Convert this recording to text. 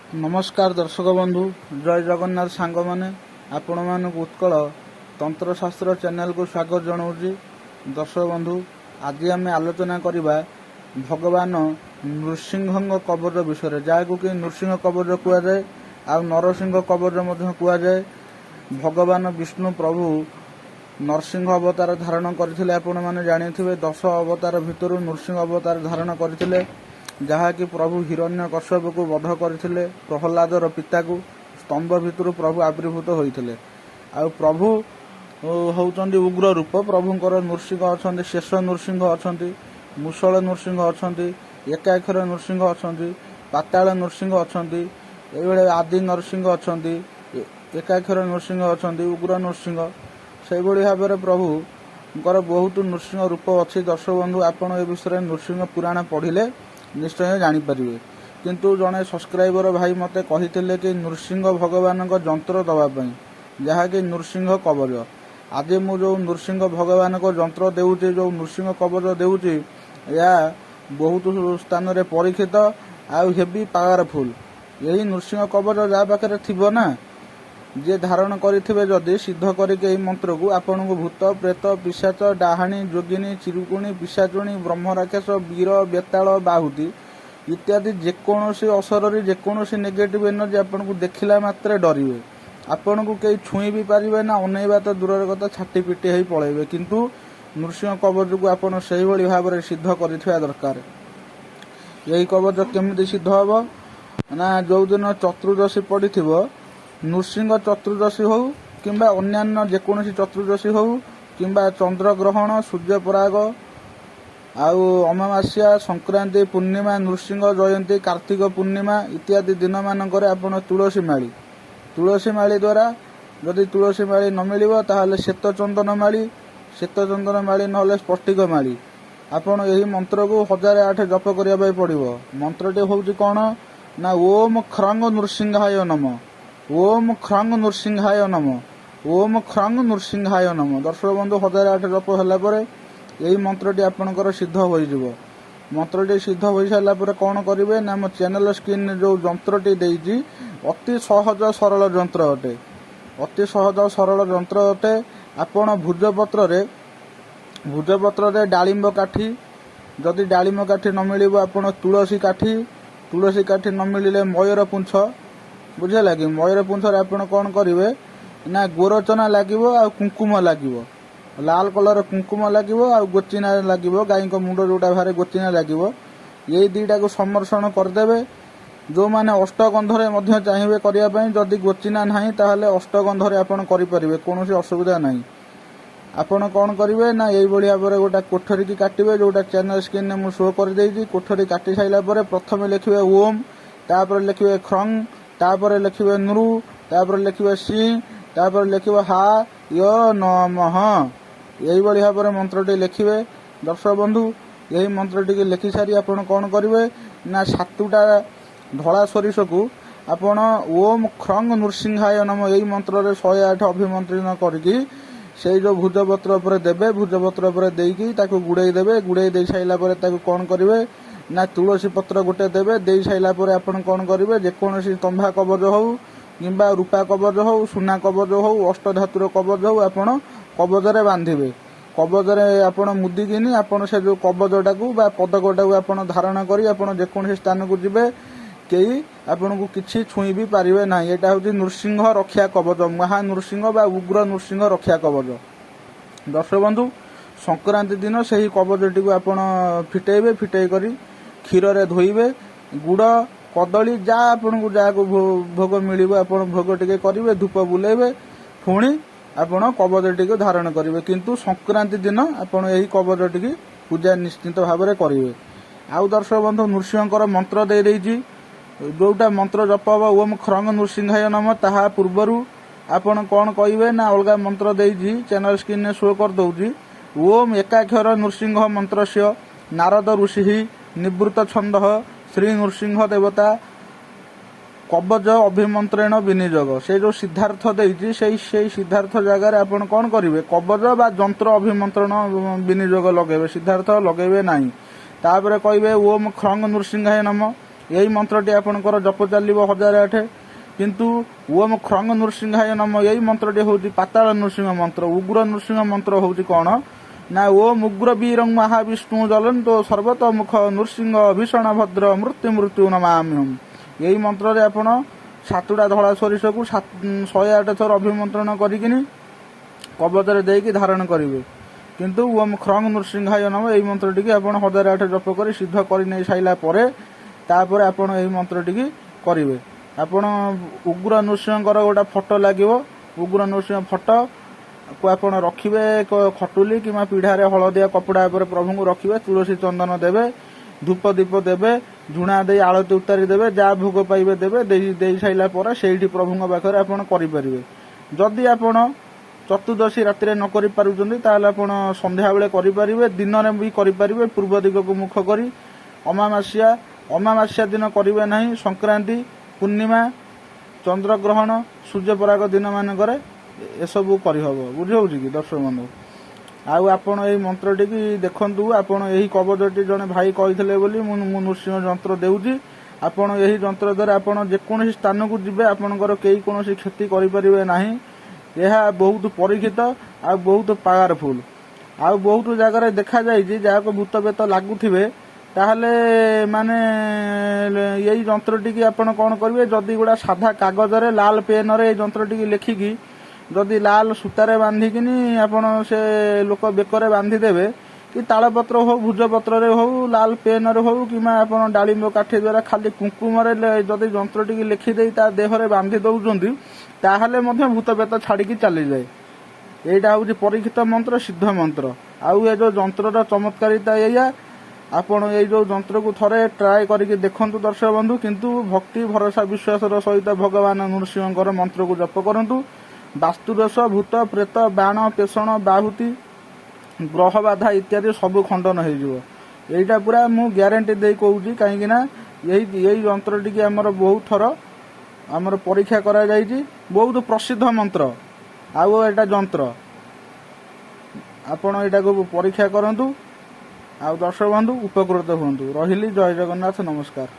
नमस्कार दर्शक बंधु जय जगन्नाथ सांग माने आपण मानक उत्कल तंत्रशास्त्र चैनल को स्वागत जनाऊँगी। दर्शक बंधु आज आम आलोचना करवा भगवान नृसिंह कवच विषय जहाँ कि नृसिंह कवच कहुए आ नरसिंह कवच कहुए। भगवान विष्णु प्रभु नरसिंह अवतार धारण करथिले। आपण माने जानिथिबे 10 अवतार भितर नृसिंह अवतार धारण करथिले जहाँकि प्रभु हिरण्यकश्यप को वध करथिले। प्रहलादर पिता को स्तंभ भितर प्रभु आविर्भूत होइथिले। आ प्रभु होउचंदी उग्र रूप। प्रभुंकर नृसिंह अछंती, शेष नृसिंह अछंती, मुसळ नृसिंह अछंती, एकाक्षर नृसिंह अछंती, पाताल नृसिंह अछंती, एबळे आदि नृसिंह अछंती, एकाक्षर नृसिंह अछंती, उग्र नृसिंह से भाव में प्रभुंकर बहुत नृसिंह रूप अच्छी। दर्शक बंधु आपण ए विषय नृसिंह पुराण पढ़िले निश्चय जानीपर। किंतु जड़े सब्सक्राइबर भाई मते कही कि नृसिंह भगवान को जंत्र दवापाई जहाँकि नृसिंह कवच। आज मु जो नृसिंह भगवान को जंत्र देउची, जो नृसिंह कवच देउची, या बहुत स्थान रे परीक्षित आउ हेवी पावरफुल। यही नृसिंह कवच जहाँ पाखे थिबो ना जे धारण करिथिबे जदि सिद्ध करके एई मंत्र को आपन को भूत प्रेत पिशाच डाहाणी जोगिनी चिरुकुणी पिशाचुणी ब्रह्मराक्षस वीर बेताल बाहुति इत्यादि जेकोसी असर जेकोसी नेगेटिव एनर्जी आपन को देखिला मात्रे डरिवे। आपन को कई छुई भी पारिबे ना, अनेइबा तो दूर कथा छाटी पिटी होई पळेबे। किंतु नृसिंह कवच को आपन सेही भली भाव रे सिद्ध करिथिबा दरकार। यही कवच केमिति सिद्ध हबो ना, जो दिन चतुर्दशी पड़िथिबो नृसिंह चतुर्दशी हो किंबा अन्यान्य जेकोसी चतुर्दशी हो किंबा चंद्र ग्रहण सूर्य पराग आउ अमावास्या संक्रांति पूर्णिमा नृसिंह जयंती कार्तिक पूर्णिमा इत्यादि दिन मानकर आपण तुलसी माली द्वारा जदि तुलसी माली न मिलिबो ताहले श्वेतचंदन माली नहले स्फटिक माली आपण एही मंत्र को 1008 जप करिया पड़िबो। मंत्रटी होउची कोन ना ओम ख्रंग नृसिंहाय नमः, ओम ख्रंग नृसिंहाय नमः, ओम ख्रंग नृसिंहाय नमः। दर्शक बंधु 1008 जप होला परे यही मंत्रटी आपनकर सिद्ध होई जिवो। मंत्रटी सिद्ध होई साला परे कोन करिवे ना, हम चैनल स्क्रीन जो जंत्रटी देइजी अति सहज सरल जंत्र अटे, अति सहज सरल जंत्र अटे। आपण भुजपत्र रे डालिंब काठी, जदि डालिंब काठी न मिलिबो आपण तुलसी काठी न मिलिले मयूर पुंछ, बुझेला कि मयूर पुंछ रे आपण कोन करिवे ना, गोरचना लागिवो आ कुंकुम लागिवो, लाल कलर कुंकुम लागिवो आ गोचिना लागिवो, गाई को मुंड जोटा बाहर गोचिना लागिवो। यही दुईटा को समर्षण करदेवे। जो माने अष्टगंधरे मध्य चाहिए करिया पई, जदि गोचिना नाही ताहले अष्टगंधरे आपण करि परिबे, कोनोसी असुविधा नाही। आपण कोन करिवे ना, एई बढिया परे गोटा कोठरी की काटिबे, जोटा चैनल स्क्रीन ने मु शो कर देइजी। कोठरी काटि साइला परे प्रथमे लिखिबे ओम, तापर लिखिबे ख्रंग, तापर लिखिबे नृ, तापर लिखिबे सिंह, तापर लिखिबे हा य नमः। यही भाई भाव में मंत्रटी लिखिबे। दर्शक बंधु यही मंत्रटी के लिखि सारी आपण कौन करिवे ना, 7टा धला सोरिष को आपण ओम ख्रंग नृसिंहाय नमः यही मंत्र रे 108 अभिमंत्रण करके से जो भुजपत्र उपर देबे, भुजपत्र उपर देकी ताको गुड़ाई देबे। गुड़ाई दे साइला परे ताको कौन करिवे ना, तुलसी पत्र गोटे देबे। दे साइला परे आपण कौन करिवे, जेकोसी तंभा कवच हो किंबा रूपा कवच हो, सुना कवच हो, अष्टधातुर कवच हो, आपण कवचरे बांधिबे। कवचरे आपण मुदिकिनी आपण से जो कवचटाकू बा पदकटाकू आपण धारण करी आपण जेकोसी स्थान को जिबे, केही आपण को किछि छुई भी पारिबे ना। एटा होची नृसिंह रक्षा कवच, महा नृसिंह बा उग्र नृसिंह रक्षा कवच। दर्शक बंधु संक्रांति दिन सही कवचटी को आपण फिटेइबे, फिटेई करी क्षीर रे धोइबे, गुड़ कदली जा आपण को जा को भोग मिलिबो आपण भोग टिके करिवे, धूप बुलेइबे, पुणी आपण कवचटी को धारण करिवे। किंतु संक्रांति दिन आपण एही कवचटी की पूजा निश्चित भाव में करिवे। आउ दर्शक बंधु नृसिंहकर मंत्र दे देइजी, जोटा मंत्र जप हबो ओम ख्रंग नृसिंहाय नमः, ताहा पूर्वरु आपण कोन कहिवे ना, अलगा मंत्र देइजी चैनल स्क्रीन ने शो कर दउजी। ओम एकाक्षर नृसिंह मंत्रस्य नारद ऋषि निवृत्त छंद श्री नृसिंह देवता कवच अभिमंत्रण विनियोग। से जो सिद्धार्थ देइजी से सिद्धार्थ जगार आपण कोन करिवे, कवच बा जंत्र अभिमंत्रण विनियोग लगेबे, सिद्धार्थ लगेबे नाही। तापर कहिबे ओम ख्रंग नृसिंहाय नमः, এই মন্ত্রটি আপনার জপ চালিব 1008। কিন্তু ওম খ্রଙ୍ଗ ନୃସିଂହାୟ ନମ এই ମନ୍ତ୍ରଟି ହେଉଛି ପାତାଳ ନୃସିଂହ ମନ୍ତ୍ର। ଉଗ୍ର ନୃସିଂହ ମନ୍ତ୍ର ହେଉଛି କ'ଣ ନା ଓମ୍ ଉଗ୍ର ବୀରଂ ମହାବିଷ୍ଣୁ ଜ୍ୱଳନ୍ତୋ ସର୍ବତୋମୁଖ ନୃସିଂହ ଭୀଷଣ ଭଦ୍ର ମୃତ୍ୟୁ ମୃତ୍ୟୁ ନମାମ୍ୟହମ୍। ଏହି ମନ୍ତ୍ରରେ ଆପଣ 7ଟା ଧଳା ସୋରିଷକୁ 108 ଥର ଅଭିମନ୍ତ୍ରଣ କରିକିନି କବଚରେ ଦେଇକି ଧାରଣ କରିବେ। କିନ୍ତୁ ଓମ୍ ଖ୍ରଙ୍ଗ ନୃସିଂହାୟ ନମ ଏହି ମନ୍ତ୍ରଟିକି ଆପଣ 1008 ଜପ କରି ସିଦ୍ଧ କରିନେଇ ସାରିଲା ପରେ ତାପରେ ଆପଣ ଏହି ମନ୍ତ୍ରଟିକି କରିବେ। ଆପଣ ଉଗ୍ର ନୃସିଂହଙ୍କର ଗୋଟେ ଫଟୋ ଲାଗିବ। ଉଗ୍ର ନୃସିଂହ ଫଟୋକୁ ଆପଣ ରଖିବେ ଖଟୁଲି କିମ୍ବା ପିଢ଼ାରେ ହଳଦିଆ କପଡ଼ା ଉପରେ ପ୍ରଭୁଙ୍କୁ ରଖିବେ। ତୁଳସୀ ଚନ୍ଦନ ଦେବେ, ଧୂପ ଦୀପ ଦେବେ, ଝୁଣା ଦେଇ ଆଳତି ଉତାରି ଦେବେ, ଯାହା ଭୋଗ ପାଇବେ ଦେବେ। ଦେଇ ସାରିଲା ପରେ ସେଇଠି ପ୍ରଭୁଙ୍କ ପାଖରେ ଆପଣ କରିପାରିବେ। ଯଦି ଆପଣ ଚତୁର୍ଦ୍ଦଶୀ ରାତିରେ ନ କରିପାରୁଛନ୍ତି ତାହେଲେ ଆପଣ ସନ୍ଧ୍ୟାବେଳେ କରିପାରିବେ, ଦିନରେ ବି କରିପାରିବେ ପୂର୍ବ ଦିଗକୁ ମୁଖ କରି। ଅମାବାସ୍ୟା ଦିନ କରିବେ ନାହିଁ। ସଂକ୍ରାନ୍ତି, ପୂର୍ଣ୍ଣିମା, ଚନ୍ଦ୍ରଗ୍ରହଣ, ସୂର୍ଯ୍ୟପରାଗ ଦିନ ମାନଙ୍କରେ ଏସବୁ କରିହେବ। ବୁଝିହେଉଛି କି ଦର୍ଶକ ବନ୍ଧୁ? ଆଉ ଆପଣ ଏଇ ମନ୍ତ୍ରଟିକି ଦେଖନ୍ତୁ। ଆପଣ ଏହି କବଚଟି ଜଣେ ଭାଇ କହିଥିଲେ ବୋଲି ମୁଁ ନୃସିଂହ ଯନ୍ତ୍ର ଦେଉଛି। ଆପଣ ଏହି ଯନ୍ତ୍ର ଦ୍ୱାରା ଆପଣ ଯେକୌଣସି ସ୍ଥାନକୁ ଯିବେ ଆପଣଙ୍କର କେହି କୌଣସି କ୍ଷତି କରିପାରିବେ ନାହିଁ। ଏହା ବହୁତ ପରୀକ୍ଷିତ ଆଉ ବହୁତ ପାୱାରଫୁଲ। ଆଉ ବହୁତ ଜାଗାରେ ଦେଖାଯାଇଛି ଯାହାକୁ ଭୂତ ବେତ ଲାଗୁଥିବେ ତାହେଲେ ମାନେ ଏଇ ଯନ୍ତ୍ରଟିକି ଆପଣ କ'ଣ କରିବେ, ଯଦି ଗୁଡ଼ା ସାଧା କାଗଜରେ ଲାଲ ପେନରେ ଏଇ ଯନ୍ତ୍ରଟିକି ଲେଖିକି ଯଦି ଲାଲ ସୂତାରେ ବାନ୍ଧିକିନି ଆପଣ ସେ ଲୋକ ବେକରେ ବାନ୍ଧିଦେବେ, କି ତାଳପତ୍ର ହଉ, ଭୁଜପତ୍ରରେ ହଉ, ଲାଲ ପେନରେ ହଉ କିମ୍ବା ଆପଣ ଡାଳିମ୍ବ କାଠି ଦ୍ୱାରା ଖାଲି କୁଙ୍କୁମରେ ଯଦି ଯନ୍ତ୍ରଟିକି ଲେଖିଦେଇ ତା ଦେହରେ ବାନ୍ଧି ଦେଉଛନ୍ତି ତାହେଲେ ମଧ୍ୟ ଭୂତ ବେତ ଛାଡ଼ିକି ଚାଲିଯାଏ। ଏଇଟା ହେଉଛି ପରୀକ୍ଷିତ ମନ୍ତ୍ର, ସିଦ୍ଧ ମନ୍ତ୍ର। ଆଉ ଏ ଯେଉଁ ଯନ୍ତ୍ରର ଚମତ୍କାରିତା ଏଇଆ, ଆପଣ ଏଇ ଯେଉଁ ଯନ୍ତ୍ରକୁ ଥରେ ଟ୍ରାଏ କରିକି ଦେଖନ୍ତୁ ଦର୍ଶକ ବନ୍ଧୁ। କିନ୍ତୁ ଭକ୍ତି, ଭରସା, ବିଶ୍ୱାସର ସହିତ ଭଗବାନ ନୃସିଂହଙ୍କର ମନ୍ତ୍ରକୁ ଜପ କରନ୍ତୁ। ବାସ୍ତୁଦୋଷ, ଭୂତ ପ୍ରେତ, ବାଣ, ପେଷଣ, ବାହୁତି, ଗ୍ରହ ବାଧା ଇତ୍ୟାଦି ସବୁ ଖଣ୍ଡନ ହେଇଯିବ। ଏଇଟା ପୁରା ମୁଁ ଗ୍ୟାରେଣ୍ଟି ଦେଇ କହୁଛି। କାହିଁକିନା ଏଇ ଯନ୍ତ୍ରଟିକି ଆମର ବହୁତ ଥର ଆମର ପରୀକ୍ଷା କରାଯାଇଛି। ବହୁତ ପ୍ରସିଦ୍ଧ ମନ୍ତ୍ର ଆଉ ଏଇଟା ଯନ୍ତ୍ର। ଆପଣ ଏଇଟାକୁ ପରୀକ୍ଷା କରନ୍ତୁ। ଆଉ ଦର୍ଶକ ବନ୍ଧୁ ଉପକୃତ ହୁଅନ୍ତୁ। ରହିଲି, ଜୟ ଜଗନ୍ନାଥ, ନମସ୍କାର।